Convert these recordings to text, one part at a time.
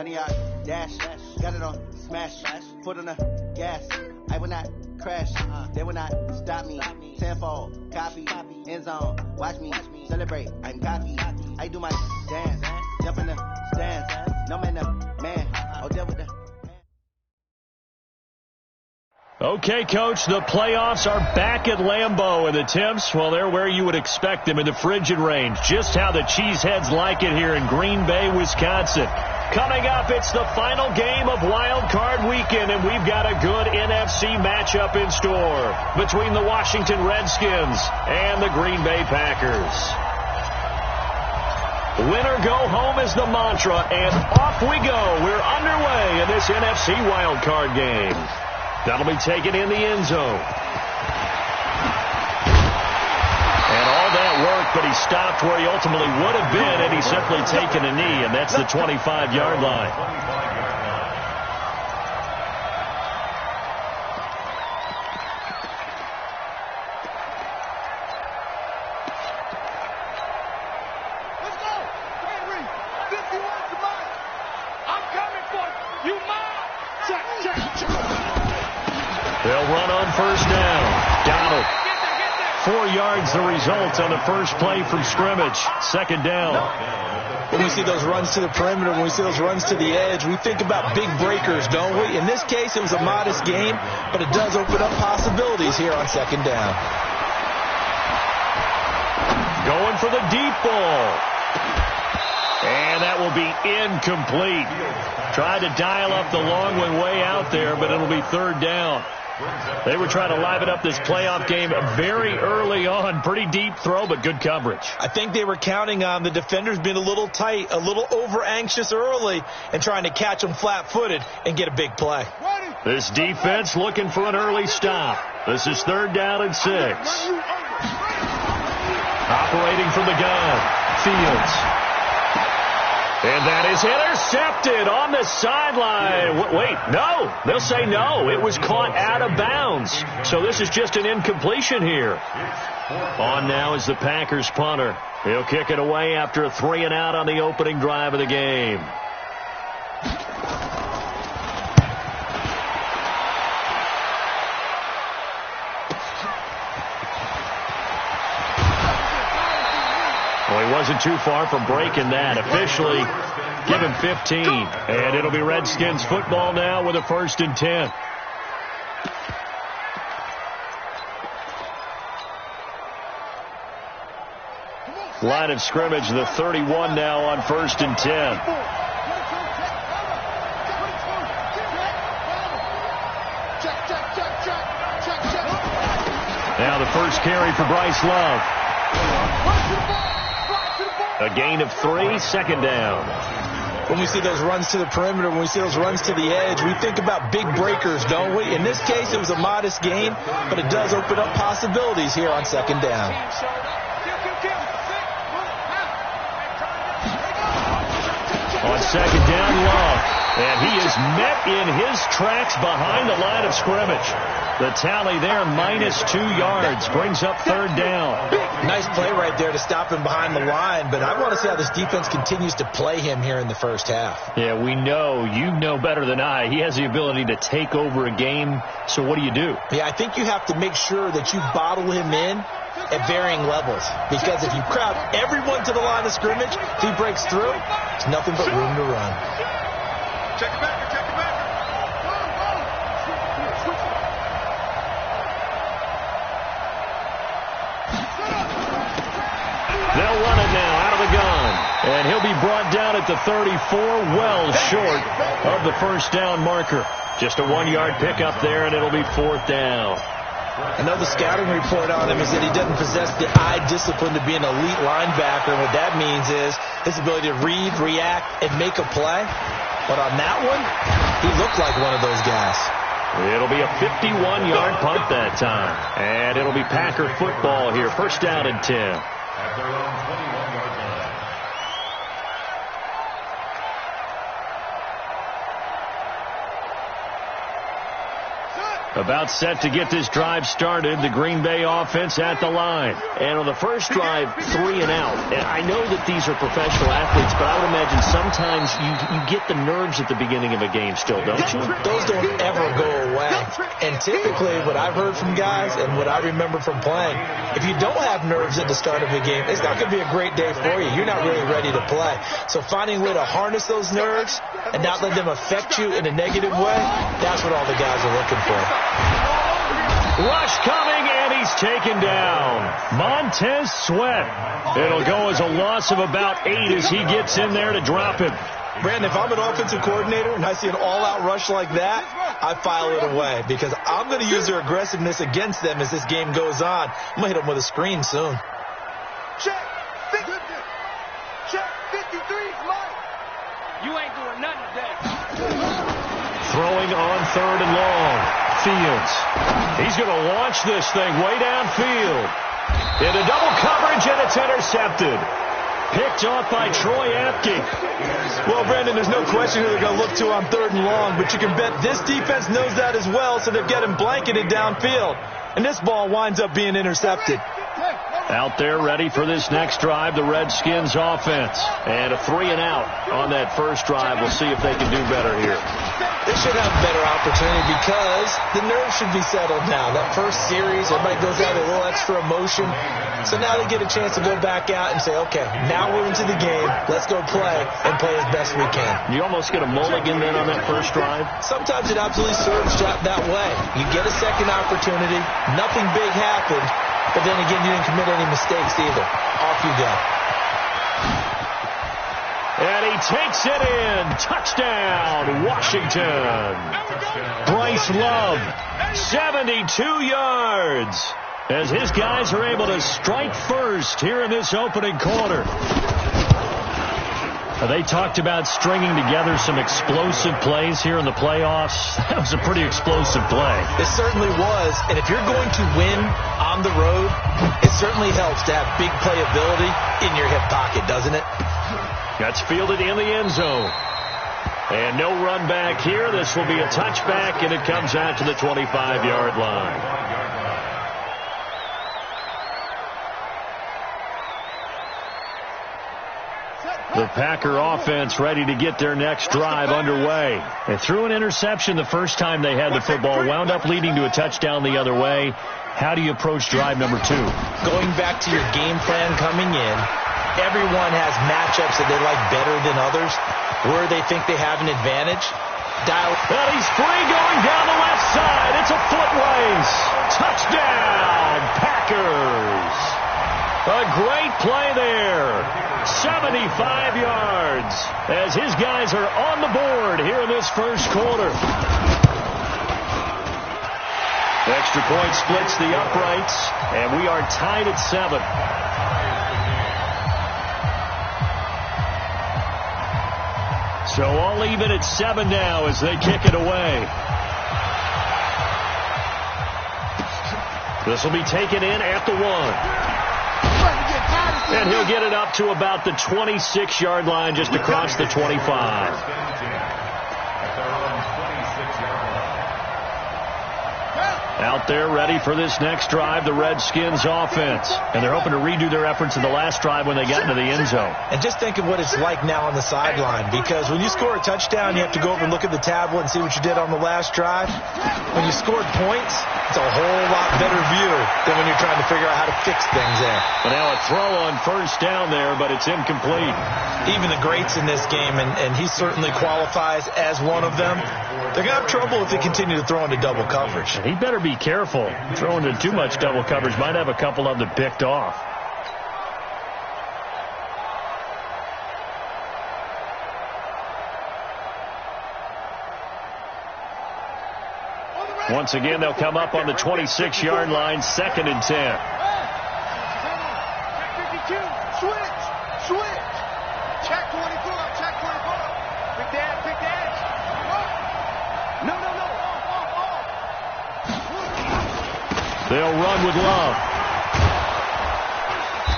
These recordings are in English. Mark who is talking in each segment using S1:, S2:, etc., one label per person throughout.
S1: 100-yard dash. Got it on smash. Foot on the gas. I will not crash. They will not stop me. Tenfold, copy, end zone. Watch me celebrate. I'm cocky. I do my dance. Jump in the stands. No man, man. Oh, deal with the.
S2: Okay, Coach, the playoffs are back at Lambeau, and the temps, well, they're where you would expect them in the frigid range. Just how the Cheeseheads like it here in Green Bay, Wisconsin. Coming up, it's the final game of Wild Card Weekend, and we've got a good NFC matchup in store between the Washington Redskins and the Green Bay Packers. Win or go home is the mantra, and off we go. We're underway in this NFC Wild Card game. That'll be taken in the end zone. And all that work, but he stopped where he ultimately would have been, and he's simply taken a knee, and that's the 25-yard line. They'll run on first down. Donald. 4 yards the result on the first play from scrimmage. Second down.
S3: When we see those runs to the perimeter, when we see those runs to the edge, we think about big breakers, don't we? In this case, it was a modest game, but it does open up possibilities here on second down.
S2: Going for the deep ball. And that will be incomplete. Tried to dial up the long one way out there, but it'll be third down. They were trying to liven up this playoff game very early on. Pretty deep throw, but good coverage.
S3: I think they were counting on the defenders being a little tight, a little over-anxious early, and trying to catch them flat-footed and get a big play.
S2: This defense looking for an early stop. This is third down and 6. Operating from the gun, Fields. And that is intercepted on the sideline. Wait, no. They'll say no. It was caught out of bounds. So this is just an incompletion here. On now is the Packers punter. He'll kick it away after a 3-and-out on the opening drive of the game. Well, he wasn't too far from breaking that. Officially, give him 15. And it'll be Redskins football now with a 1st and 10. Line of scrimmage, the 31 now on 1st and 10. Now the first carry for Bryce Love. A gain of 3, second down.
S3: When we see those runs to the perimeter, when we see those runs to the edge, we think about big breakers, don't we? In this case, it was a modest gain, but it does open up possibilities here on second down.
S2: On second down, Love. And he is met in his tracks behind the line of scrimmage. The tally there, -2 yards, brings up third down.
S3: Nice play right there to stop him behind the line, but I want to see how this defense continues to play him here in the first half.
S2: Yeah, we know. You know better than I. He has the ability to take over a game, so what do you do?
S3: Yeah, I think you have to make sure that you bottle him in at varying levels, because if you crowd everyone to the line of scrimmage, if he breaks through, there's nothing but room to run.
S4: Check it back, check it back.
S2: They'll run it now out of the gun. And he'll be brought down at the 34, well short of the first down marker. Just a 1-yard pickup there, and it'll be 4th down.
S3: I know the scouting report on him is that he doesn't possess the eye discipline to be an elite linebacker. What that means is his ability to read, react, and make a play. But on that one, he looked like one of those guys.
S2: It'll be a 51-yard punt that time. And it'll be Packer football here. First down and 10.
S4: At their own 21-yard line.
S2: About set to get this drive started. The Green Bay offense at the line.
S5: And on the first drive, 3 and out. And I know that these are professional athletes, but I would imagine sometimes you get the nerves at the beginning of a game still, don't you?
S3: Those don't ever go away. And typically what I've heard from guys and what I remember from playing, if you don't have nerves at the start of a game, it's not going to be a great day for you. You're not really ready to play. So finding a way to harness those nerves and not let them affect you in a negative way, that's what all the guys are looking for.
S2: Rush coming, and he's taken down. Montez Sweat. It'll go as a loss of about 8 as he gets in there to drop him.
S3: Brandon, if I'm an offensive coordinator and I see an all-out rush like that, I file it away because I'm going to use their aggressiveness against them as this game goes on. I'm going to hit them with a screen soon.
S6: Check 50. Check 53, Mike. You ain't doing nothing today.
S2: Throwing on 3rd and long. Fields. He's going to launch this thing way downfield. Into double coverage, and it's intercepted. Picked off by Troy Apke.
S3: Well, Brandon, there's no question who they're going to look to on 3rd and long, but you can bet this defense knows that as well, so they're getting blanketed downfield. And this ball winds up being intercepted.
S2: Out there ready for this next drive, the Redskins offense. And a 3 and out on that first drive. We'll see if they can do better here.
S3: They should have a better opportunity because the nerves should be settled now. That first series, everybody goes out with a little extra emotion. So now they get a chance to go back out and say, okay, now we're into the game. Let's go play and play as best we can.
S5: You almost get a mulligan then on that first drive?
S3: Sometimes it absolutely serves that way. You get a second opportunity. Nothing big happened. But then again, you didn't commit any mistakes either. Off you go.
S2: And he takes it in. Touchdown, Washington. Bryce Love, 72 yards. As his guys are able to strike first here in this opening quarter. They talked about stringing together some explosive plays here in the playoffs. That was a pretty explosive play.
S3: It certainly was. And if you're going to win on the road, it certainly helps to have big playability in your hip pocket, doesn't it?
S2: That's fielded in the end zone. And no run back here. This will be a touchback, and it comes out to the 25-yard line. The Packer offense ready to get their next drive underway. They threw an interception the first time they had the football, wound up leading to a touchdown the other way. How do you approach drive number 2?
S3: Going back to your game plan coming in, everyone has matchups that they like better than others, where they think they have an advantage.
S2: Well, he's free going down the left side. It's a foot race. Touchdown, Packers. A great play there. 75 yards as his guys are on the board here in this first quarter. Extra point splits the uprights, and we are tied at 7. So all even at 7 now as they kick it away. This will be taken in at the 1. And he'll get it up to about the 26-yard line, just across the 25. Out there ready for this next drive, the Redskins offense. And they're hoping to redo their efforts in the last drive when they got into the end zone.
S3: And just think of what it's like now on the sideline, because when you score a touchdown, you have to go over and look at the tablet and see what you did on the last drive. When you scored points, it's a whole lot better view than when you're trying to figure out how to fix things there.
S2: But now a throw on first down there, but it's incomplete.
S3: Even the greats in this game, and he certainly qualifies as one of them, they're going to have trouble if they continue to throw into double coverage.
S2: He better be careful. Throwing into too much double coverage might have a couple of them picked off. Once again, they'll come up on the 26-yard line, 2nd and 10.
S6: Switch. Check 24. Pick that. No.
S2: They'll run with Love.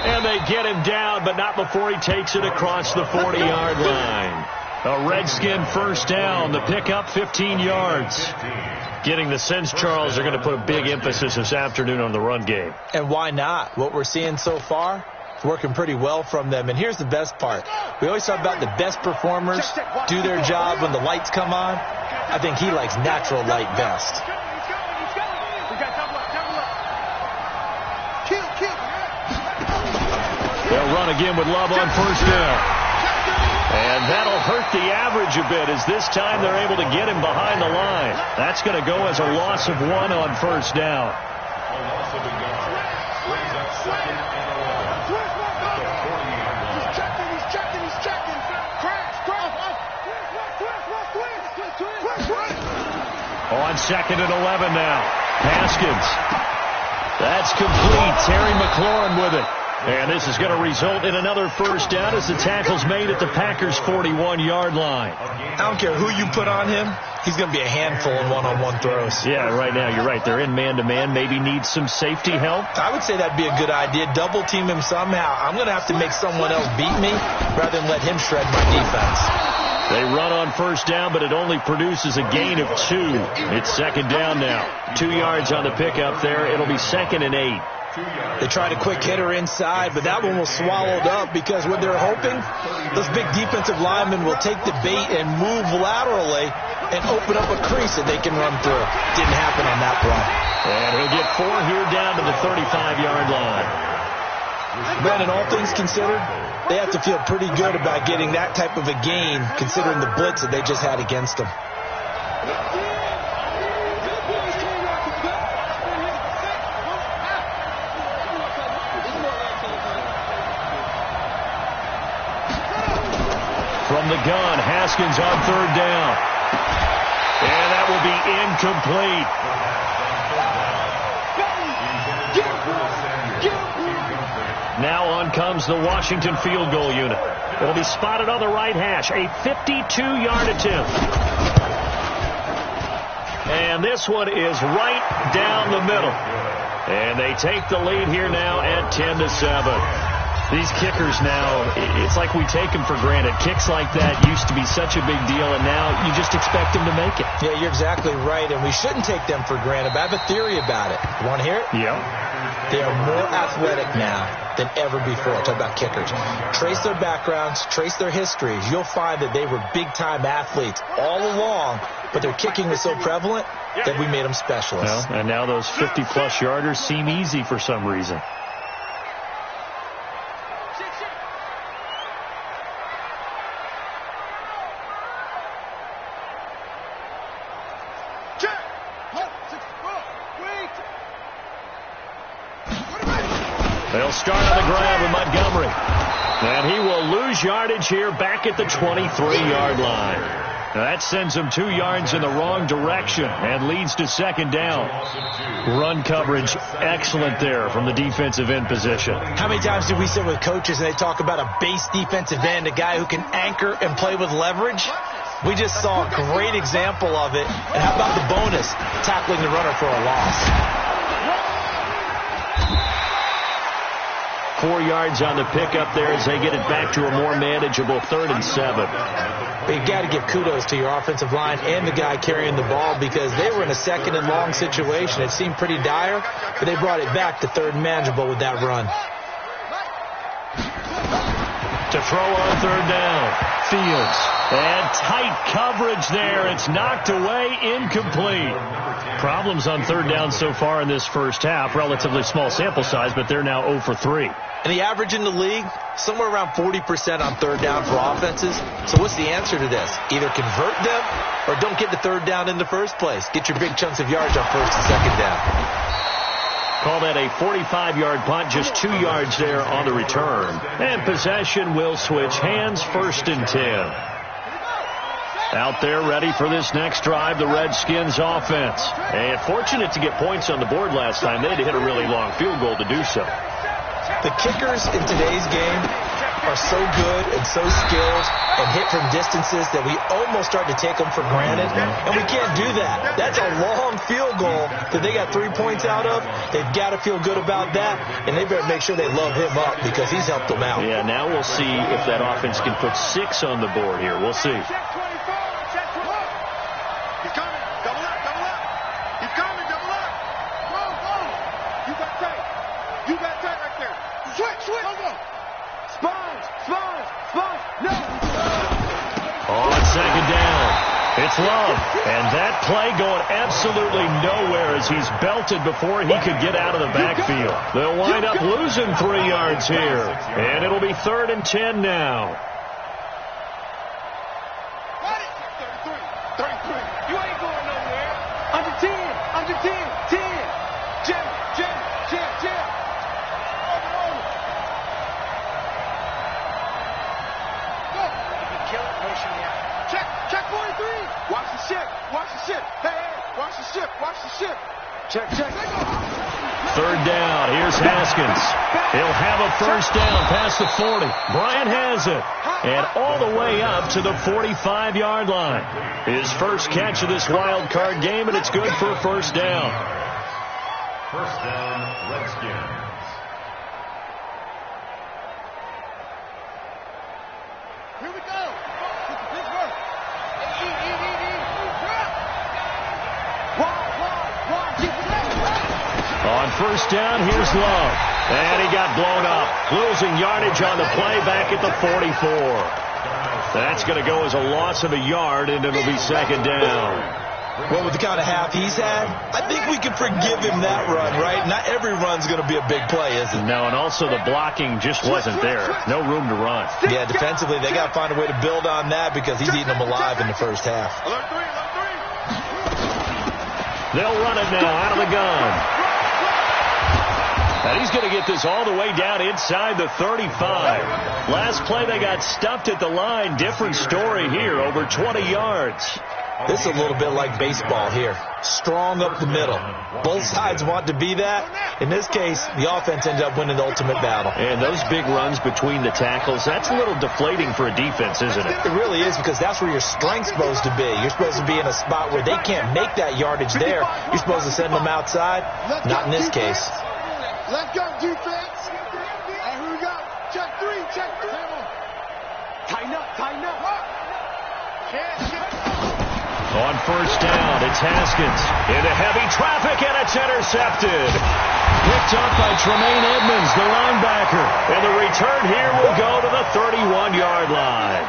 S2: And they get him down, but not before he takes it across the 40-yard line. A Redskin first down. The pickup, 15 yards. Getting the sense, Charles, they're going to put a big emphasis this afternoon on the run game.
S3: And why not? What we're seeing so far, it's working pretty well from them. And here's the best part. We always talk about the best performers do their job when the lights come on. I think he likes natural light best.
S2: They'll run again with Love on first down. And that'll hurt the average a bit, as this time they're able to get him behind the line. That's going to go as a loss of 1 on first down. On 2nd and 11 now. Haskins. That's complete. Terry McLaurin with it. And this is going to result in another first down as the tackle's made at the Packers' 41-yard line.
S3: I don't care who you put on him. He's going to be a handful in one-on-one throws.
S2: Yeah, right now, you're right. They're in man-to-man. Maybe needs some safety help.
S3: I would say that'd be a good idea. Double-team him somehow. I'm going to have to make someone else beat me rather than let him shred my defense.
S2: They run on first down, but it only produces a gain of 2. It's 2nd down now. 2 yards on the pickup there. It'll be 2nd and 8.
S3: They tried a quick hitter inside, but that one was swallowed up because what they're hoping, those big defensive linemen will take the bait and move laterally and open up a crease that they can run through. Didn't happen on that play.
S2: And he'll get 4 here down to the 35-yard line.
S3: Brandon, all things considered, they have to feel pretty good about getting that type of a gain considering the blitz that they just had against them.
S2: From the gun, Haskins on 3rd down. And that will be incomplete. Now on comes the Washington field goal unit. It'll be spotted on the right hash. A 52-yard attempt. And this one is right down the middle. And they take the lead here now at 10-7. These kickers now, it's like we take them for granted. Kicks like that used to be such a big deal, and now you just expect them to make it.
S3: Yeah, you're exactly right, and we shouldn't take them for granted. But I have a theory about it. You want to hear it?
S2: Yeah.
S3: They are more athletic now than ever before. Talk about kickers. Trace their backgrounds, trace their histories. You'll find that they were big-time athletes all along, but their kicking was so prevalent that we made them specialists.
S2: Well, and now those 50-plus yarders seem easy for some reason. They'll start on the ground with Montgomery. And he will lose yardage here back at the 23-yard line. Now that sends him 2 yards in the wrong direction and leads to 2nd down. Run coverage excellent there from the defensive end position.
S3: How many times do we sit with coaches and they talk about a base defensive end, a guy who can anchor and play with leverage? We just saw a great example of it. And how about the bonus, tackling the runner for a loss?
S2: 4 yards on the pickup there as they get it back to a more manageable 3rd and 7.
S3: But you've got to give kudos to your offensive line and the guy carrying the ball because they were in a 2nd and long situation. It seemed pretty dire, but they brought it back to 3rd and manageable with that run.
S2: To throw on 3rd down, Fields. And tight coverage there. It's knocked away, incomplete. Problems on 3rd down so far in this first half. Relatively small sample size, but they're now 0 for 3.
S3: And the average in the league, somewhere around 40% on 3rd down for offenses. So what's the answer to this? Either convert them or don't get the 3rd down in the first place. Get your big chunks of yards on 1st and 2nd down.
S2: Call that a 45-yard punt, just 2 yards there on the return. And possession will switch hands, 1st and 10. Out there ready for this next drive, the Redskins offense. And fortunate to get points on the board last time. They had to hit a really long field goal to do so.
S3: The kickers in today's game are so good and so skilled and hit from distances that we almost start to take them for granted, and we can't do that. That's a long field goal that they got 3 points out of. They've got to feel good about that, and they better make sure they love him up because he's helped them out.
S5: Yeah, now we'll see if that offense can put 6 on the board here. We'll see. Second down. It's Love. And that play going absolutely nowhere as he's belted before he could get out of the backfield. They'll wind up losing 3 yards here. And it'll be 3rd and 10 now.
S6: You ain't going nowhere. Under 10. Under 10. 10. Jim. Check 43. Watch the ship. Hey, watch the ship. Check.
S5: 3rd down. Here's Haskins. He'll have a first down past the 40. Bryant has it. And all the way up to the 45-yard line. His first catch of this wild card game, and it's good for a first down.
S4: First down, Redskins.
S6: Here we go.
S5: On first down, here's Love. And he got blown up. Losing yardage on the play back at the 44. That's going to go as a loss of a yard, and it'll be second down.
S3: Well, with the kind of half he's had, I think we can forgive him that run, right? Not every run's going to be a big play, is it?
S5: No, and also the blocking just wasn't there. No room to run.
S3: Yeah, defensively, they got to find a way to build on that because he's eating them alive in the first half.
S5: They'll run it now out of the gun. And he's going to get this all the way down inside the 35. Last play, they got stuffed at the line. Different story here, over 20 yards.
S3: This is a little bit like baseball here. Strong up the middle. Both sides want to be that. In this case, the offense ended up winning the ultimate battle.
S5: And those big runs between the tackles, that's a little deflating for a defense, isn't it?
S3: It really is, because that's where your strength's supposed to be. You're supposed to be in a spot where they can't make that yardage there. You're supposed to send them outside. Not in this case.
S6: Let's go, defense. And here we go. Check 3. Tighten up.
S5: On first down, it's Haskins into heavy traffic, and it's intercepted. Picked up by Tremaine Edmonds, the linebacker. And the return here will go to the 31-yard line.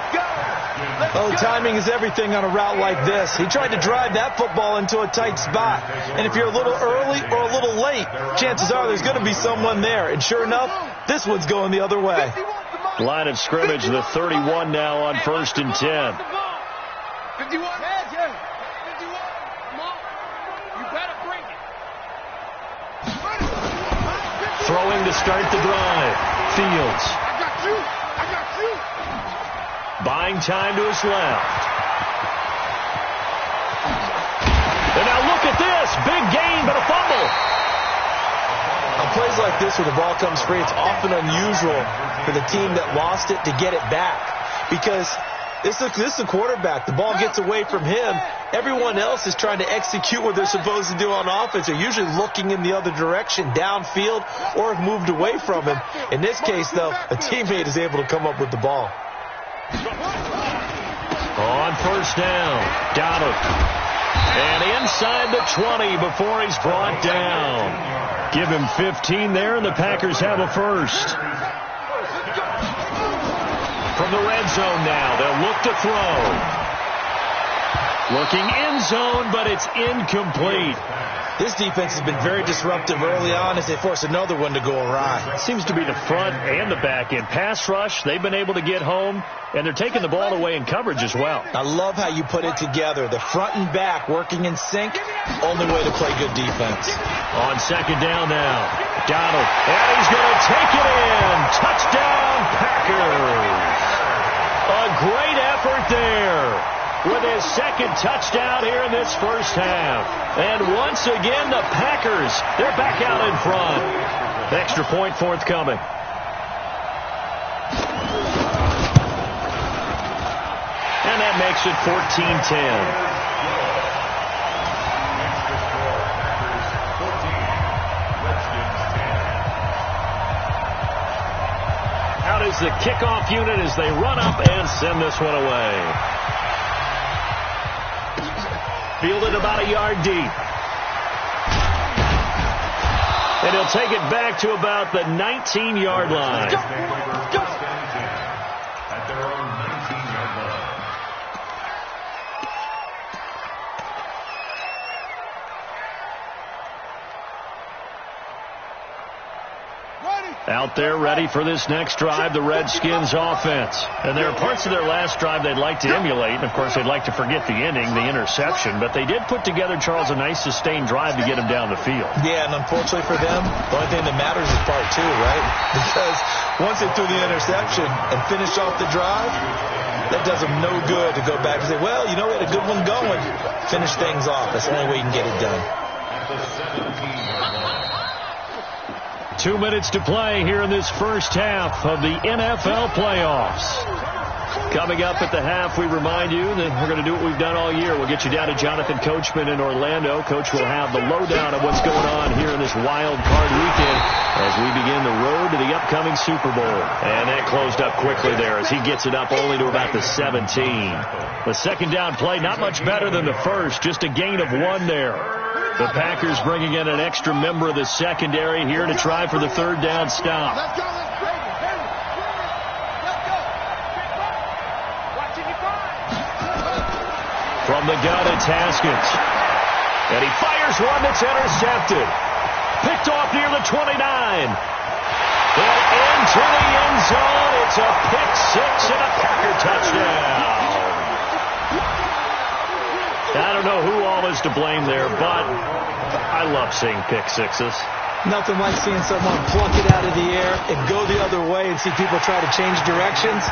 S3: Oh, timing is everything on a route like this. He tried to drive that football into a tight spot. And if you're a little early or a little late, chances are there's going to be someone there. And sure enough, this one's going the other way.
S5: Line of scrimmage, the 31 now on 1st and 10.
S6: 51. You better bring it.
S5: Throwing to start the drive. Fields.
S6: I got you.
S5: Buying time to his left. And now look at this. Big gain, but a fumble.
S3: On plays like this where the ball comes free, it's often unusual for the team that lost it to get it back. Because this is a quarterback. The ball gets away from him. Everyone else is trying to execute what they're supposed to do on offense. They're usually looking in the other direction, downfield, or have moved away from him. In this case, though, a teammate is able to come up with the ball.
S5: On first down, Donald. And inside the 20 before he's brought down. Give him 15 there, and the Packers have a first. From the red zone now, they'll look to throw. Looking end zone, but it's incomplete.
S3: This defense has been very disruptive early on as they force another one to go awry.
S5: Seems to be the front and the back end. Pass rush, they've been able to get home, and they're taking the ball away in coverage as well.
S3: I love how you put it together. The front and back working in sync, only way to play good defense.
S5: On second down now, Donald, and he's going to take it in. Touchdown, Packers. A great effort there with his second touchdown here in this first half. And once again, the Packers, they're back out in front.
S2: Extra point forthcoming. And that makes it 14-10. Out is the kickoff unit as they run up and send this one away. Fielded about a yard deep. And he'll take it back to about the 19-yard line.
S4: At their own 19-yard line.
S2: Out there ready for this next drive, the Redskins offense. And there are parts of their last drive they'd like to emulate. And, of course, they'd like to forget the ending, the interception. But they did put together, Charles, a nice sustained drive to get him down the field.
S3: Yeah, and unfortunately for them, the only thing that matters is part two, right? Because once they threw the interception and finished off the drive, that does them no good to go back and say, well, you know, we had a good one going. Finish things off. That's the only way you can get it done.
S2: 2 minutes to play here in this first half of the NFL playoffs. Coming up at the half, we remind you that we're going to do what we've done all year. We'll get you down to Jonathan Coachman in Orlando. Coach will have the lowdown of what's going on here in this wild card weekend as we begin the road to the upcoming Super Bowl. And that closed up quickly there as he gets it up only to about the 17. The second down play, not much better than the first, just a gain of 1 there. The Packers bringing in an extra member of the secondary here to try for the third down stop. From the gun, it's Haskins. And he fires one that's intercepted. Picked off near the 29. And into the end zone. It's a pick six and a Packer touchdown. I don't know who all is to blame there, but I love seeing pick sixes.
S3: Nothing like seeing someone pluck it out of the air and go the other way and see people try to change directions.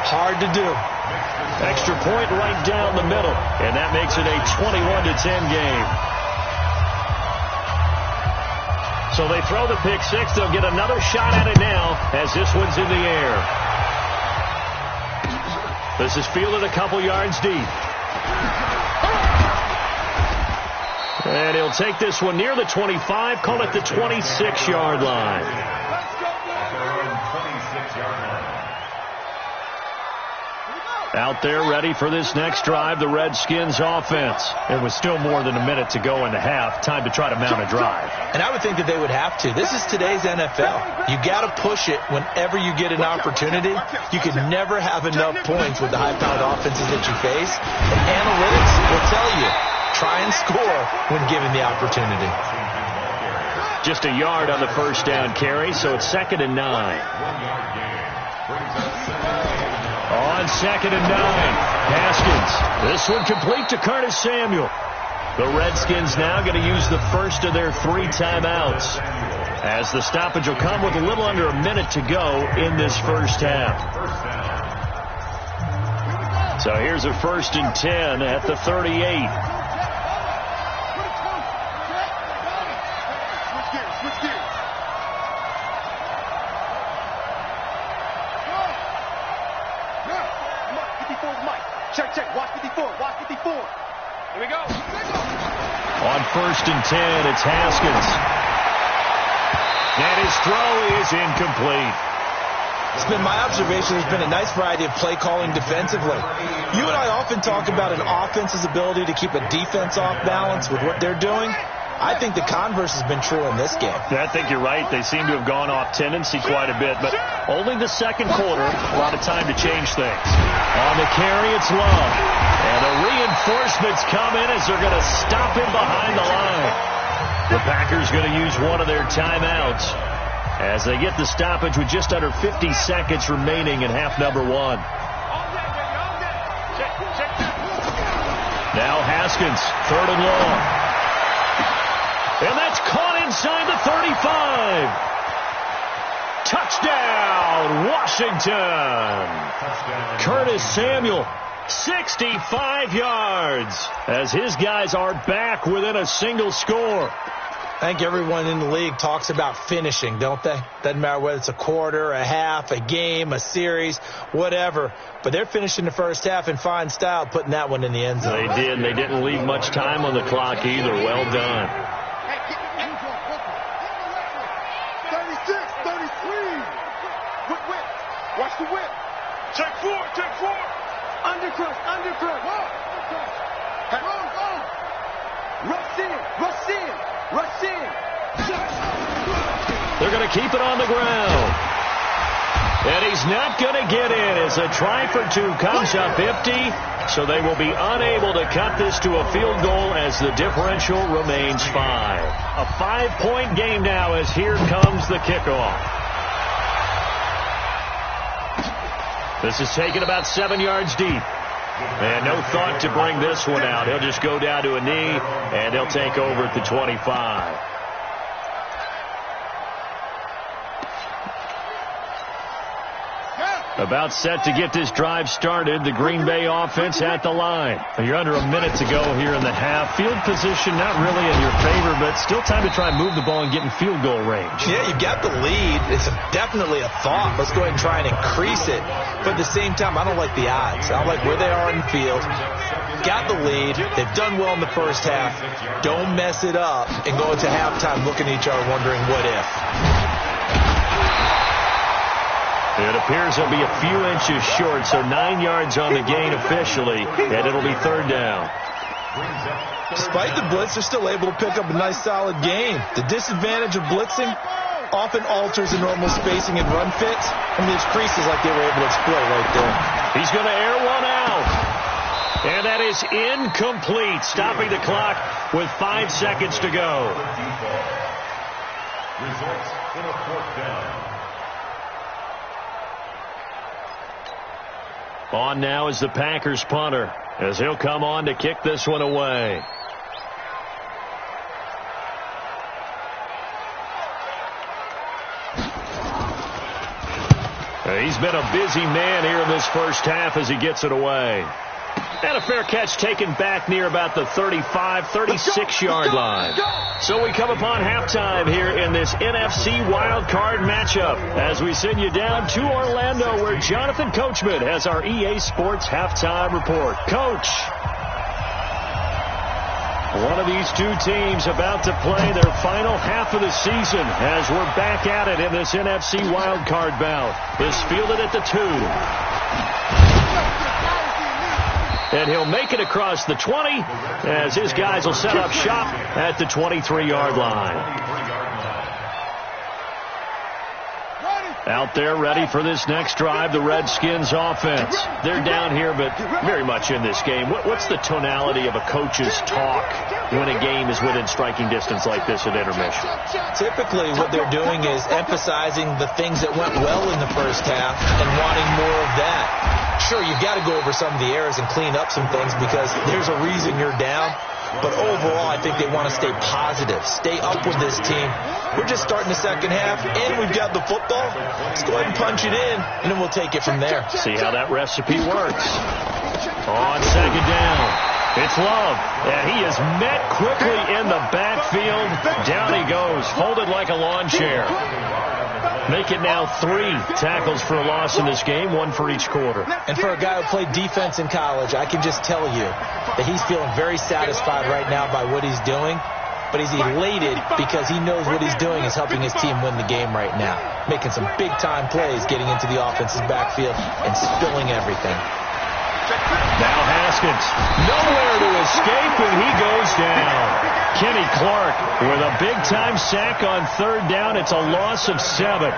S3: Hard to do.
S2: Extra point right down the middle, and that makes it a 21-10 game. So they throw the pick six. They'll get another shot at it now as this one's in the air. This is fielded a couple yards deep. And he'll take this one near the 25, call it the 26-yard line. Out there ready for this next drive, the Redskins offense. It was still more than a minute to go in the half. Time to try to mount a drive.
S3: And I would think that they would have to. This is today's NFL. You got to push it whenever you get an opportunity. You can never have enough points with the high-powered offenses that you face. And analytics will tell you, try and score when given the opportunity.
S2: Just a yard on the first down carry, so it's 2nd and 9. On 2nd and 9, Haskins. This one complete to Curtis Samuel. The Redskins now going to use the first of their 3 timeouts, as the stoppage will come with a little under a minute to go in this first half. So here's a 1st and 10 at the 38. On 1st and 10, it's Haskins. And his throw is incomplete.
S3: It's been my observation there's been a nice variety of play calling defensively. You and I often talk about an offense's ability to keep a defense off balance with what they're doing. I think the converse has been true in this game.
S2: I think you're right. They seem to have gone off tendency quite a bit, but only the second quarter, a lot of time to change things. On the carry, it's Love. And the reinforcements come in as they're going to stop him behind the line. The Packers going to use one of their timeouts as they get the stoppage with just under 50 seconds remaining in half number 1. Now Haskins, 3rd and long. And that's caught inside the 35. Touchdown, Washington. Curtis Samuel, 65 yards, as his guys are back within a single score.
S3: I think everyone in the league talks about finishing, don't they? Doesn't matter whether it's a quarter, a half, a game, a series, whatever. But they're finishing the first half in fine style, putting that one in the end zone.
S2: They did. They didn't leave much time on the clock either. Well done.
S6: 36, 33. Whip. Watch the whip. Take four. Undercrush. Rush in.
S2: They're going to keep it on the ground. And he's not going to get in as a try for two comes up empty. So they will be unable to cut this to a field goal as the differential remains 5. A 5-point game now as here comes the kickoff. This is taken about 7 yards deep. And no thought to bring this one out. He'll just go down to a knee, and he'll take over at the 25. About set to get this drive started. The Green Bay offense at the line. You're under a minute to go here in the half. Field position not really in your favor, but still time to try and move the ball and get in field goal range.
S3: Yeah, you got the lead. It's definitely a thought. Let's go ahead and try and increase it. But at the same time, I don't like the odds. I don't like where they are in the field. Got the lead. They've done well in the first half. Don't mess it up and go into halftime looking at each other wondering what if.
S2: It appears they'll be a few inches short, so 9 yards on the gain officially, and it'll be third down.
S3: Despite the blitz, they're still able to pick up a nice, solid gain. The disadvantage of blitzing often alters the normal spacing and run fits, and these creases like they were able to exploit right there.
S2: He's going to air one out. And that is incomplete, stopping the clock with 5 seconds to go.
S4: Results in a fourth down.
S2: On now is the Packers punter, as he'll come on to kick this one away. He's been a busy man here in this first half as he gets it away. And a fair catch taken back near about the 35, 36-yard line. So we come upon halftime here in this NFC wildcard matchup as we send you down to Orlando where Jonathan Coachman has our EA Sports halftime report. Coach, one of these two teams about to play their final half of the season as we're back at it in this NFC wildcard bout. Is fielded at the 2. And he'll make it across the 20 as his guys will set up shop at the 23-yard line. Out there ready for this next drive, the Redskins offense. They're down here, but very much in this game. What's the tonality of a coach's talk when a game is within striking distance like this at intermission?
S3: Typically, what they're doing is emphasizing the things that went well in the first half and wanting more of that. Sure, you've got to go over some of the errors and clean up some things because there's a reason you're down. But overall, I think they want to stay positive, stay up with this team. We're just starting the second half, and we've got the football. Let's go ahead and punch it in, and then we'll take it from there.
S2: See how that recipe works. On second down, it's Love. And he is met quickly in the backfield. Down he goes, folded like a lawn chair. Make it now 3 tackles for a loss in this game, 1 for each quarter.
S3: And for a guy who played defense in college, I can just tell you that he's feeling very satisfied right now by what he's doing. But he's elated because he knows what he's doing is helping his team win the game right now. Making some big-time plays, getting into the offense's backfield, and spilling everything.
S2: Now Haskins, nowhere to escape, and he goes down. Kenny Clark with a big-time sack on third down. It's a loss of 7.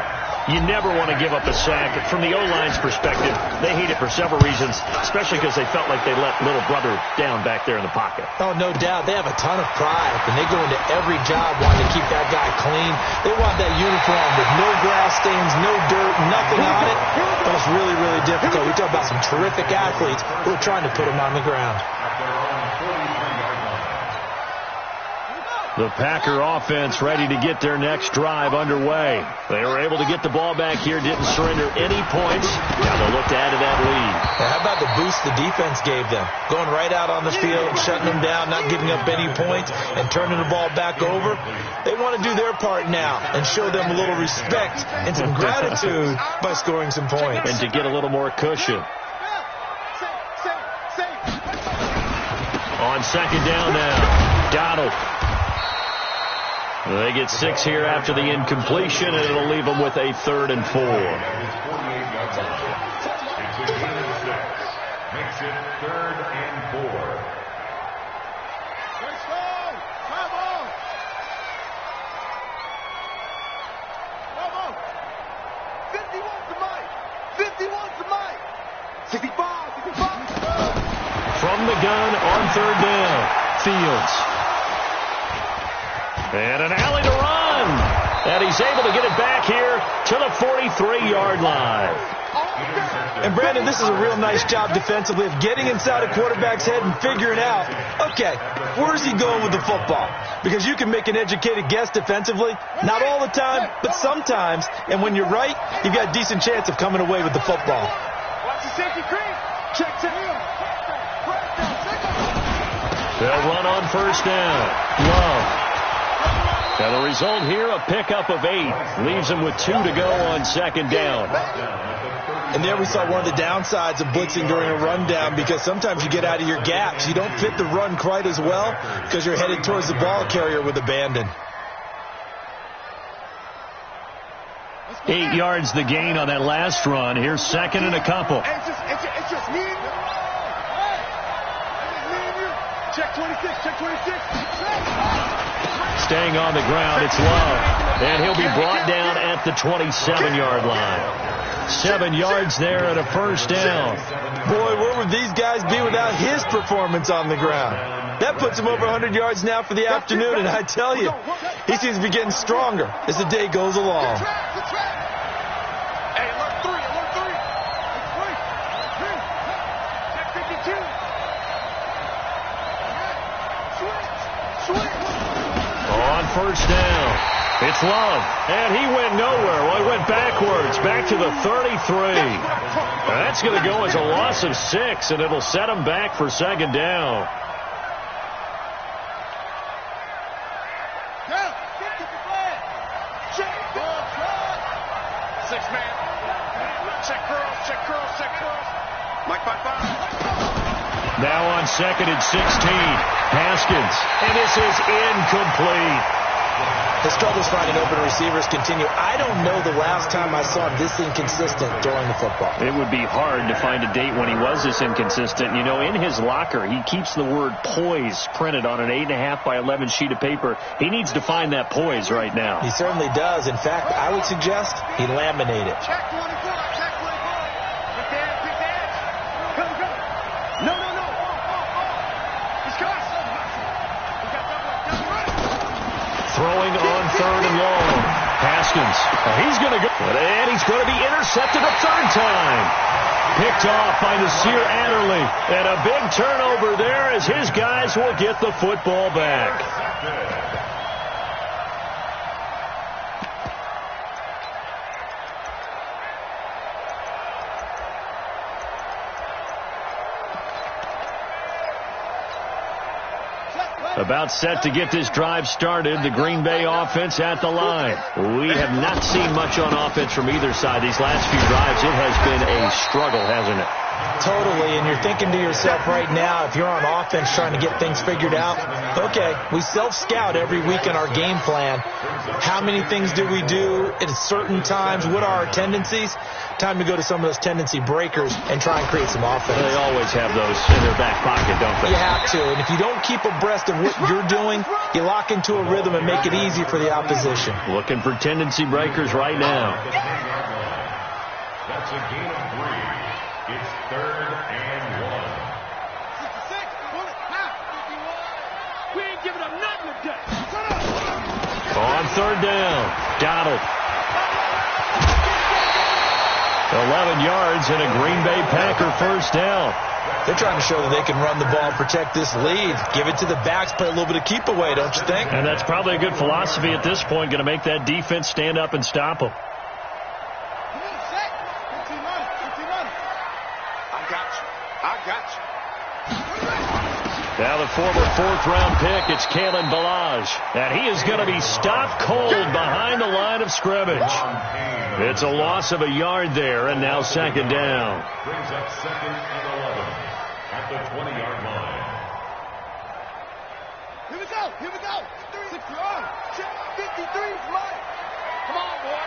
S2: You never want to give up a sack. From the O-line's perspective, they hate it for several reasons, especially because they felt like they let little brother down back there in the pocket.
S3: Oh, no doubt. They have a ton of pride, and they go into every job wanting to keep that guy clean. They want that uniform with no grass stains, no dirt, nothing on it. But it's really, really difficult. We talk about some terrific athletes who are trying to put him on the ground.
S2: The Packer offense ready to get their next drive underway. They were able to get the ball back here, didn't surrender any points. Now they'll look to add to that lead.
S3: Now, how about the boost the defense gave them? Going right out on the field, shutting them down, not giving up any points, and turning the ball back over. They want to do their part now and show them a little respect and some gratitude by scoring some points.
S2: And to get a little more cushion. On second down now, Donald. They get 6 here after the incompletion, and it'll leave them with a 3rd and 4.
S4: Makes it 3rd and 4.
S6: Let's go! Come on! Come on! 51 to Mike! 51 to Mike! 65! 65!
S2: From the gun on 3rd down, Fields. And an alley to run. And he's able to get it back here to the 43-yard line.
S3: And, Brandon, this is a real nice job defensively of getting inside a quarterback's head and figuring out, okay, where's he going with the football? Because you can make an educated guess defensively. Not all the time, but sometimes. And when you're right, you've got a decent chance of coming away with the football.
S6: Watch the safety cream! Check to him!
S2: They'll run on 1st down. Love. Now the result here, a pickup of 8. Leaves them with 2 to go on 2nd down.
S3: And there we saw one of the downsides of blitzing during a rundown, because sometimes you get out of your gaps. You don't fit the run quite as well because you're headed towards the ball carrier with abandon.
S2: 8 yards the gain on that last run. Here's 2nd and a couple.
S6: It's just me and you. Check 26, check 26.
S2: Staying on the ground, it's Love. And he'll be brought down at the 27-yard line. 7 yards there and a 1st down.
S3: Boy, where would these guys be without his performance on the ground? That puts him over 100 yards now for the afternoon, and I tell you, he seems to be getting stronger as the day goes along.
S6: Hey, alert 3, alert 3. Check 52. Switch.
S2: On 1st down, it's Love. And he went nowhere. Well, he went backwards, back to the 33. That's going to go as a loss of 6, and it'll set him back for 2nd down. Now on 2nd and 16, Haskins, and this is incomplete.
S3: The struggles finding open receivers continue. I don't know the last time I saw him this inconsistent throwing the football.
S2: It would be hard to find a date when he was this inconsistent. You know, in his locker, he keeps the word poise printed on an 8.5 by 11 sheet of paper. He needs to find that poise right now.
S3: He certainly does. In fact, I would suggest he laminate it.
S6: Check 24, check 24. Pick the edge. Go. No. He's caught.
S2: Throwing on 3rd and long. Haskins. He's going to go. And he's going to be intercepted a 3rd time. Picked off by Nasir Adderley. And a big turnover there as his guys will get the football back. About set to get this drive started, the Green Bay offense at the line. We have not seen much on offense from either side these last few drives. It has been a struggle, hasn't it?
S3: Totally, and you're thinking to yourself right now, if you're on offense trying to get things figured out, okay, we self-scout every week in our game plan. How many things do we do at certain times? What are our tendencies? Time to go to some of those tendency breakers and try and create some offense.
S2: They always have those in their back pocket, don't they?
S3: You have to, and if you don't keep abreast of what you're doing, you lock into a rhythm and make it easy for the opposition.
S2: Looking for tendency breakers right now.
S4: That's a gain of 3. It's 3rd and 1.
S6: 66, pull it, now. 51. We ain't giving up nothing today.
S2: On 3rd down, Donald. 11 yards and a Green Bay Packer 1st down.
S3: They're trying to show that they can run the ball and protect this lead. Give it to the backs, play a little bit of keep away, don't you think?
S2: And that's probably a good philosophy at this point, going to make that defense stand up and stop them. Now the former fourth-round pick, it's Kalen Ballage. And he is going to be stopped cold behind the line of scrimmage. It's a loss of a yard there, and now second down.
S4: Brings up second and 11 at the 20-yard line.
S6: Here we go. 53's mine. Come on, boy.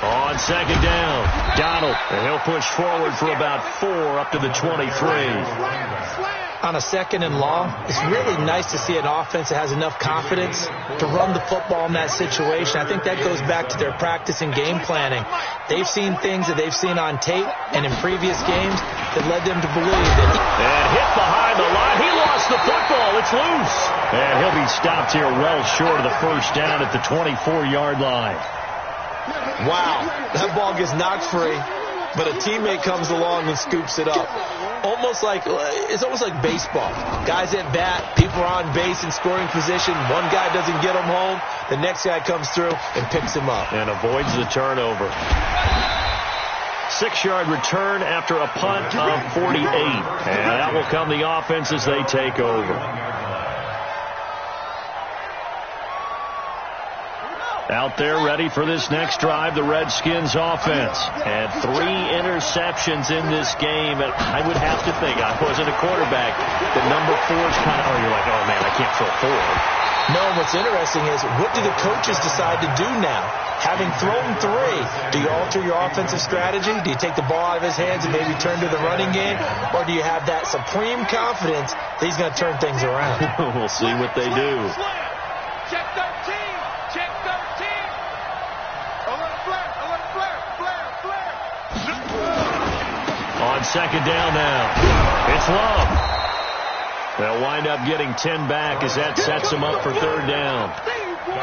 S2: On second down, Donald. And he'll push forward for about 4 up to the 23.
S3: On a second and long, it's really nice to see an offense that has enough confidence to run the football in that situation. I think that goes back to their practice and game planning. They've seen things that they've seen on tape and in previous games that led them to believe that.
S2: And hit behind the line. He lost the football. It's loose. And he'll be stopped here well short of the first down at the 24-yard line.
S3: Wow, that ball gets knocked free, but a teammate comes along and scoops it up. It's almost like baseball. Guys at bat, people are on base in scoring position. One guy doesn't get him home. The next guy comes through and picks him up.
S2: And avoids the turnover. 6-yard return after a punt of 48. And that will come the offense as they take over. Out there ready for this next drive, the Redskins offense. And 3 interceptions in this game. And I would have to think, I wasn't a quarterback, the number 4 is kind of, you're like, oh, man, I can't throw 4.
S3: No, what's interesting is, what do the coaches decide to do now? Having thrown 3, do you alter your offensive strategy? Do you take the ball out of his hands and maybe turn to the running game? Or do you have that supreme confidence that he's going to turn things around?
S2: We'll see what they do.
S6: Check 13.
S2: On second down now, it's Love. They'll wind up getting 10 back as that sets them up for third down.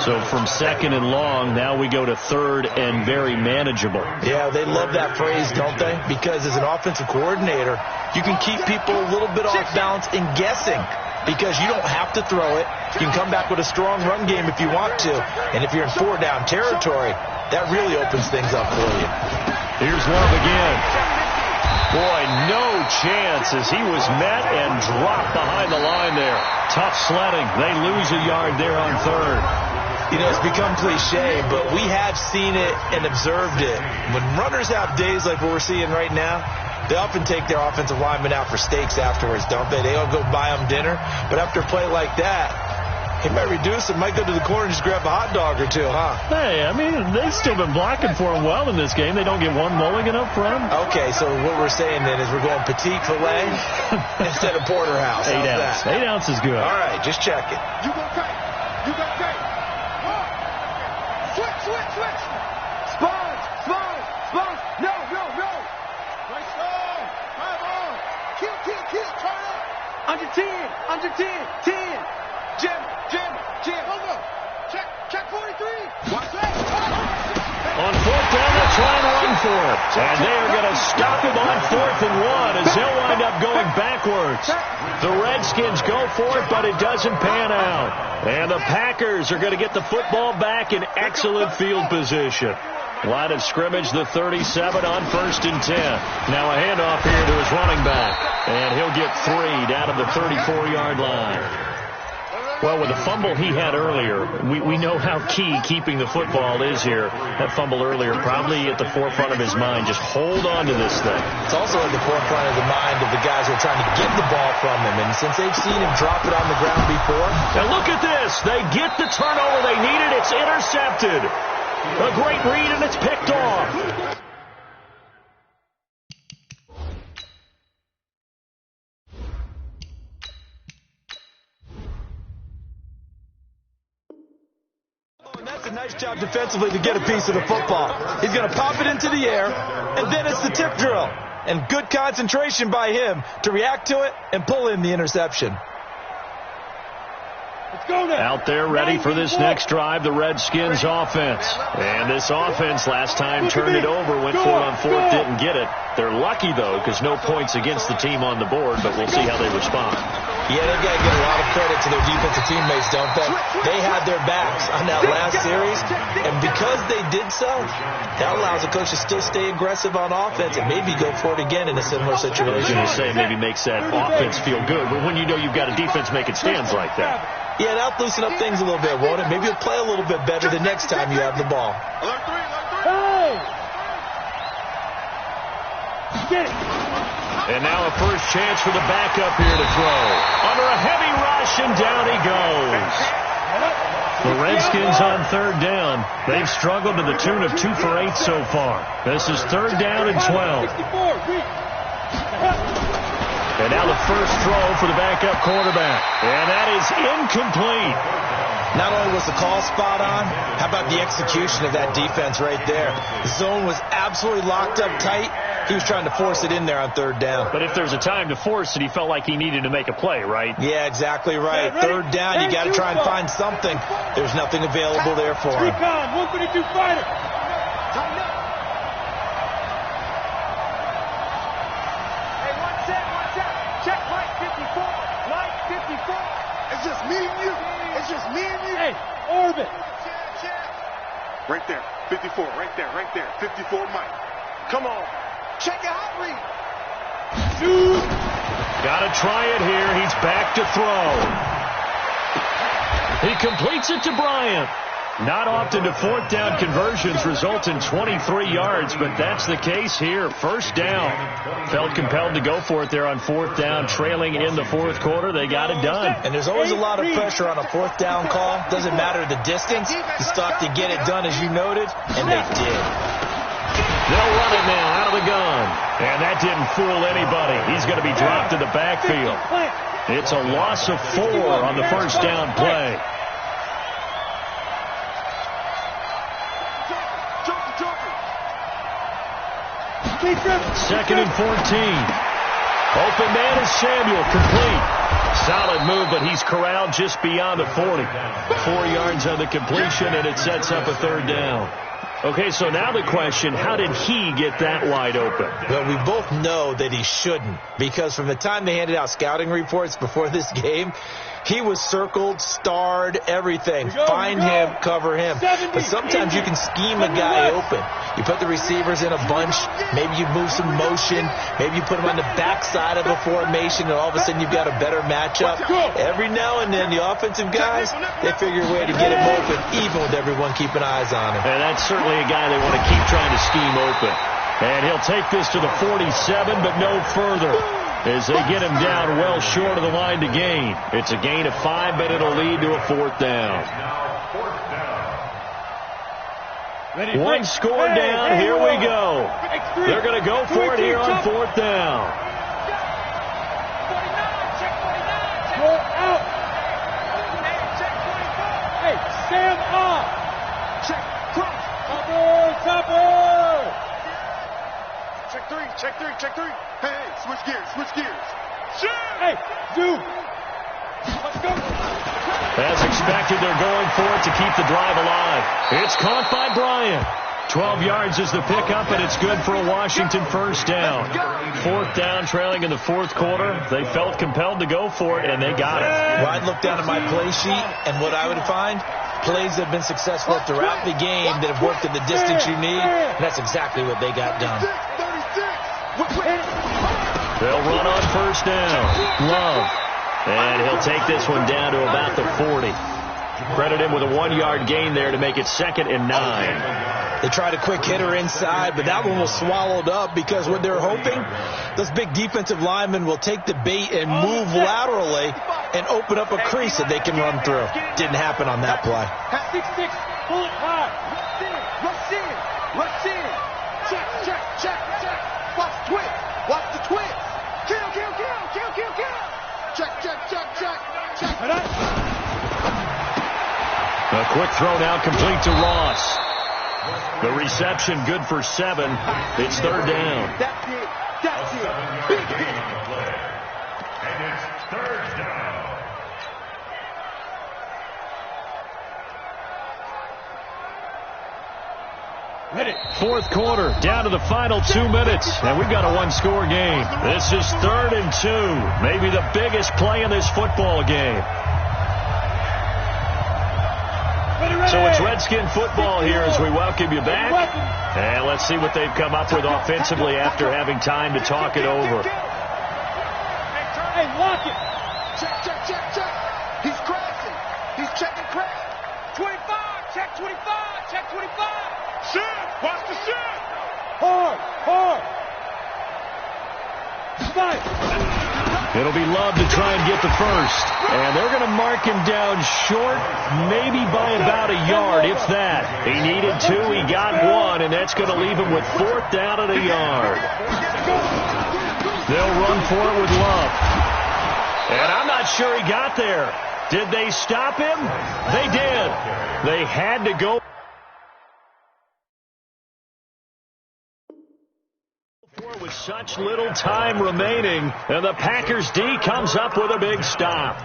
S2: So from second and long, now we go to third and very manageable.
S3: Yeah, they love that phrase, don't they? Because as an offensive coordinator, you can keep people a little bit off balance and guessing. Because you don't have to throw it. You can come back with a strong run game if you want to. And if you're in 4-down territory, that really opens things up for you.
S2: Here's Love again. Boy, no chance as he was met and dropped behind the line there. Tough sledding. They lose a yard there on third.
S3: You know, it's become cliche, but we have seen it and observed it. When runners have days like what we're seeing right now, they often take their offensive linemen out for steaks afterwards, don't they? They all go buy them dinner. But after a play like that, he might reduce it, might go to the corner and just grab a hot dog or 2, huh?
S2: Hey, I mean, they've still been blocking for him well in this game. They don't get one mulligan up front.
S3: Okay, so what we're saying then is we're going petite filet instead of porterhouse.
S2: 8 ounce. 8 ounce is good.
S3: All right, just check it.
S6: You go tight. Switch. Spawns. No. Nice on. 5 on. Kill. Turn up. Under 10. 10. Jim. Hold up. Check 43. Watch that.
S2: On fourth down, they'll try and run for it. And they are going to stop him on 4th and 1 as they'll wind up going backwards. The Redskins go for it, but it doesn't pan out. And the Packers are going to get the football back in excellent field position. Line of scrimmage, the 37 on 1st and 10. Now a handoff here to his running back. And he'll get 3 down to the 34-yard line. Well, with the fumble he had earlier, we know how key keeping the football is here. That fumble earlier probably at the forefront of his mind. Just hold on to this thing.
S3: It's also at the forefront of the mind of the guys who are trying to get the ball from him. And since they've seen him drop it on the ground before.
S2: And look at this. They get the turnover they needed. It's intercepted. A great read, and it's picked off.
S3: A nice job defensively to get a piece of the football. He's going to pop it into the air, and then it's the tip drill. And good concentration by him to react to it and pull in the interception.
S2: Out there ready for this next drive, the Redskins offense. And this offense last time turned it over, went for it on fourth, didn't get it. They're lucky, though, because no points against the team on the board, but we'll see how they respond.
S3: Yeah, they got to give a lot of credit to their defensive teammates, don't they? They had their backs on that last series, and because they did so, that allows the coach to still stay aggressive on offense and maybe go for it again in a similar situation.
S2: I was going to say maybe makes that offense feel good, but when you know you've got a defense making stands like that.
S3: Yeah, that'll loosen up things a little bit, won't it? Maybe you'll play a little bit better the next time you have the ball.
S2: And now a first chance for the backup here to throw. Under a heavy rush, and down he goes. The Redskins on third down. They've struggled to the tune of 2 for 8 so far. This is third down and 12. And now the first throw for the backup quarterback. And that is incomplete.
S3: Not only was the call spot on, how about the execution of that defense right there? The zone was absolutely locked up tight. He was trying to force it in there on third down.
S2: But if there's a time to force it, he felt like he needed to make a play, right?
S3: Yeah, exactly right. Third down, you got to try and find something. There's nothing available there for him.
S6: 152 fighter. Check light 54. Light 54. It's just me and you. It's just me and you. Hey, orbit. Right there. 54. Right there. Right there. 54 Mike. Come on. Check your hot read. Shoot.
S2: Got to try it here. He's back to throw. He completes it to Bryant. Not often do fourth down conversions result in 23 yards, but that's the case here. First down. Felt compelled to go for it there on fourth down, trailing in the fourth quarter. They got it done.
S3: And there's always a lot of pressure on a fourth down call. Doesn't matter the distance. You still have to get it done, as you noted, and they did.
S2: They'll run it now out of the gun. And that didn't fool anybody. He's going to be dropped in the backfield. It's a loss of 4 on the first down play. Second and 14. Open man is Samuel, complete. Solid move, but he's corralled just beyond the 40. 4 yards on the completion, and it sets up a third down. Okay, so now the question, how did he get that wide open?
S3: Well, we both know that he shouldn't, because from the time they handed out scouting reports before this game, he was circled, starred, everything. Find him, cover him. But sometimes you can scheme a guy open. You put the receivers in a bunch. Maybe you move some motion. Maybe you put them on the backside of a formation, and all of a sudden you've got a better matchup. Every now and then, the offensive guys, they figure a way to get him open, even with everyone keeping eyes on him.
S2: And that's certainly a guy they want to keep trying to scheme open. And he'll take this to the 47, but no further, as they get him down well short of the line to gain. It's a gain of 5, but it'll lead to a fourth down. One score down. Here we go. They're going to go for it here on fourth down.
S6: Hey, Sam off. Check. Topper. Check three. Hey, switch gears. Shoot. Hey, dude. Let's go.
S2: As expected, they're going for it to keep the drive alive. It's caught by Bryant. 12 yards is the pickup, and it's good for a Washington first down. Fourth down, trailing in the fourth quarter. They felt compelled to go for it, and they got it.
S3: Well, I'd look down at my play sheet, and what I would find, plays that have been successful throughout the game that have worked at the distance you need, and that's exactly what they got done.
S2: They'll run on first down. Love. And he'll take this one down to about the 40. Credit him with a 1-yard gain there to make it 2nd and 9.
S3: They tried a quick hitter inside, but that one was swallowed up because what they're hoping, those big defensive linemen will take the bait and move laterally and open up a crease that they can run through. Didn't happen on that play.
S6: 6-6, pull it high. Rush in. Check. Watch the twist. Kill. Check.
S2: A quick throw now complete to Ross. The reception good for 7. It's third down.
S6: That's it. Big hit.
S4: And it's third down.
S2: Fourth quarter, down to the final 2 minutes, and we've got a one-score game. This is 3rd and 2, maybe the biggest play in this football game. So it's Redskin football here as we welcome you back. And let's see what they've come up with offensively after having time to talk it over.
S6: Hey, lock it. Check, check, check, check. He's crashing. He's checking crash. 25, check 25, check 25. Shit, watch the shit. Hard, hard. Fight.
S2: It'll be Love to try and get the first. And they're going to mark him down short, maybe by about a yard, if that. He needed 2, he got 1, and that's going to leave him with 4th down at a yard. They'll run for it with Love. And I'm not sure he got there. Did they stop him? They did. They had to go. With such little time remaining, and the Packers D comes up with a big stop.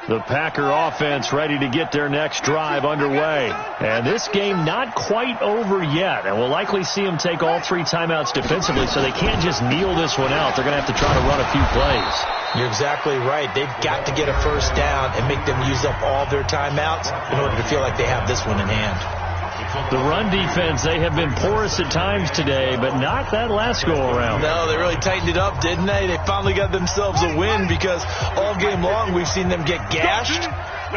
S2: The Packer offense ready to get their next drive underway. And this game not quite over yet. And we'll likely see them take all 3 timeouts defensively, so they can't just kneel this one out. They're going to have to try to run a few plays.
S3: You're exactly right. They've got to get a first down and make them use up all their timeouts in order to feel like they have this one in hand.
S2: The run defense, they have been porous at times today, but not that last go-around.
S3: No, they really tightened it up, didn't they? They finally got themselves a win because all game long we've seen them get gashed.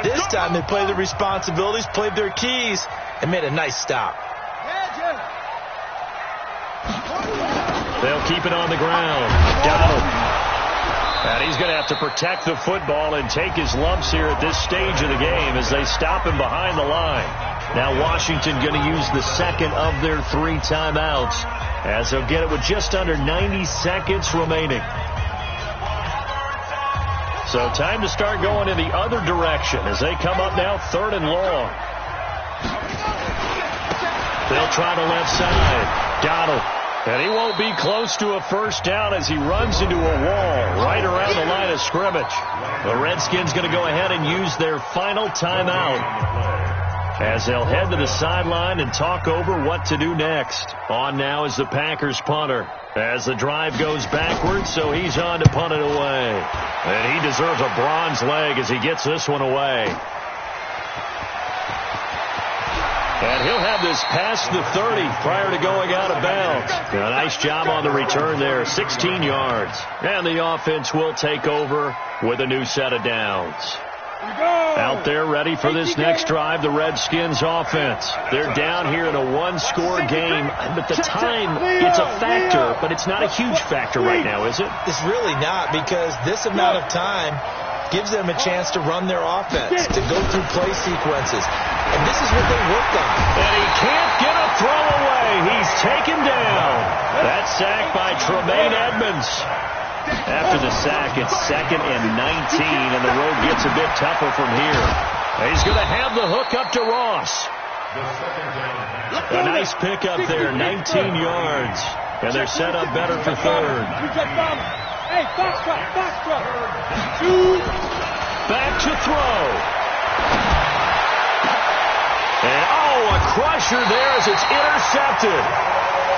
S3: This time they played their responsibilities, played their keys, and made a nice stop.
S2: They'll keep it on the ground. Donald. And he's going to have to protect the football and take his lumps here at this stage of the game as they stop him behind the line. Now Washington going to use the second of their 3 timeouts as they'll get it with just under 90 seconds remaining. So time to start going in the other direction as they come up now 3rd and long. They'll try the left side. Donald. And he won't be close to a first down as he runs into a wall right around the line of scrimmage. The Redskins going to go ahead and use their final timeout as they'll head to the sideline and talk over what to do next. On now is the Packers punter as the drive goes backwards, so he's on to punt it away. And he deserves a bronze leg as he gets this one away. And he'll have this past the 30 prior to going out of bounds. A nice job on the return there, 16 yards. And the offense will take over with a new set of downs. Out there ready for this next drive, the Redskins offense. They're down here in a 1-score game, but the time, it's a factor, but it's not a huge factor right now, is it?
S3: It's really not, because this amount of time gives them a chance to run their offense, to go through play sequences. And this is what they worked on.
S2: And he can't get a throw away. He's taken down. That sack by Tremaine Edmonds. After the sack, it's 2nd and 19, and the road gets a bit tougher from here. He's going to have the hook up to Ross. A nice pickup there, 19 yards. And they're set up better for 3rd.
S6: Hey, foxtrot.
S2: Back to throw. And, a crusher there as it's intercepted.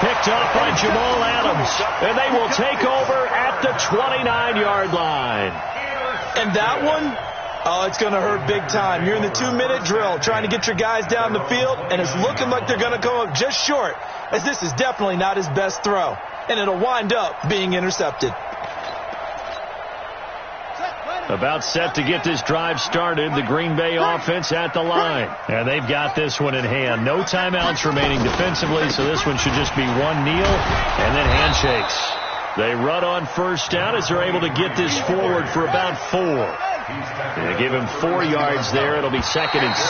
S2: Picked up by Jamal Adams. And they will take over at the 29-yard line.
S3: And that one, it's going to hurt big time. You're in the 2-minute drill trying to get your guys down the field, and it's looking like they're going to come up just short, as this is definitely not his best throw. And it'll wind up being intercepted.
S2: About set to get this drive started, the Green Bay offense at the line. And they've got this one in hand. No timeouts remaining defensively, so this one should just be one kneel and then handshakes. They run on first down as they're able to get this forward for about 4. They give him 4 yards there. It'll be 2nd and 6.